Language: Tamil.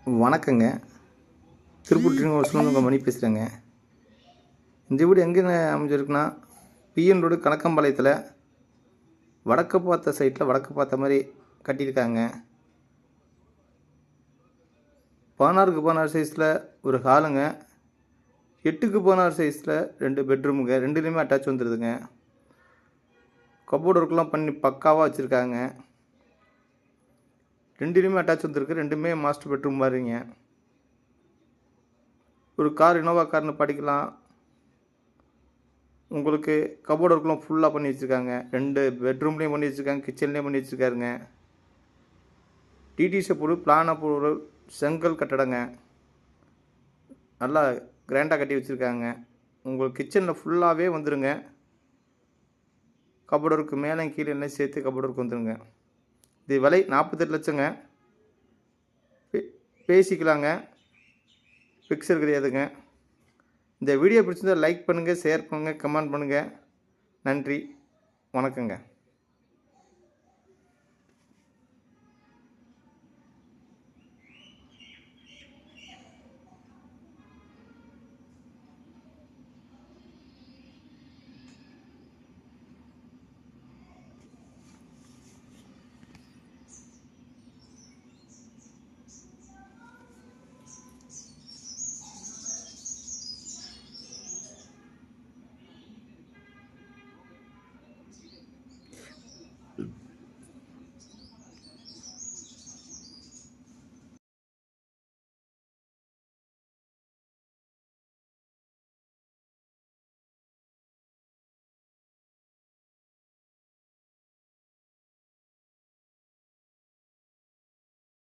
வணக்கங்க. திருப்பூர் ஒரு சிலவங்க மணி பேசுகிறேங்க. இந்த வீடு எங்கே அமைஞ்சிருக்குன்னா, பிஎன் ரோடு கணக்கம்பாளையத்தில் வடக்கு பார்த்த சைட்டில் வடக்கு பார்த்த மாதிரி கட்டியிருக்காங்க. 16க்கு 16 சைஸில் ஒரு ஹாலுங்க, 8க்கு 16 சைஸில் 2 பெட்ரூமுங்க, ரெண்டுலேயுமே அட்டாச் வந்துடுதுங்க. கபோர்டு ஒர்க்லாம் பண்ணி பக்காவாக வச்சுருக்காங்க. ரெண்டுலேயுமே அட்டாச் வந்துருக்கு, ரெண்டுமே மாஸ்டர் பெட்ரூம் மாதிரிங்க. ஒரு கார் இனோவா கார்னு படிக்கலாம். உங்களுக்கு கபோர்டு ஒர்க்லாம் ஃபுல்லாக பண்ணி வச்சுருக்காங்க. 2 பெட்ரூம்லேயும் பண்ணி வச்சுருக்காங்க, கிச்சன்லேயும் பண்ணி வச்சுருக்காருங்க. டிடிசி பொருள் பிளான பொருள் செங்கல் கட்டடங்க. நல்லா கிராண்டாக கட்டி வச்சுருக்காங்க. உங்களுக்கு கிச்சனில் ஃபுல்லாகவே வந்துடுங்க. கபோர்டு ஒர்க்கு மேலே கீழே எல்லாம் சேர்த்து கபோர்டு ஒர்க் வந்துடுங்க. இது விலை 48 லட்சங்க. பேசிக்கலாங்க, ஃபிக்ஸர் கிடையாதுங்க. இந்த வீடியோ பிடிச்சிருந்தால் லைக் பண்ணுங்கள், ஷேர் பண்ணுங்கள், கமெண்ட் பண்ணுங்கள். நன்றி, வணக்கங்க.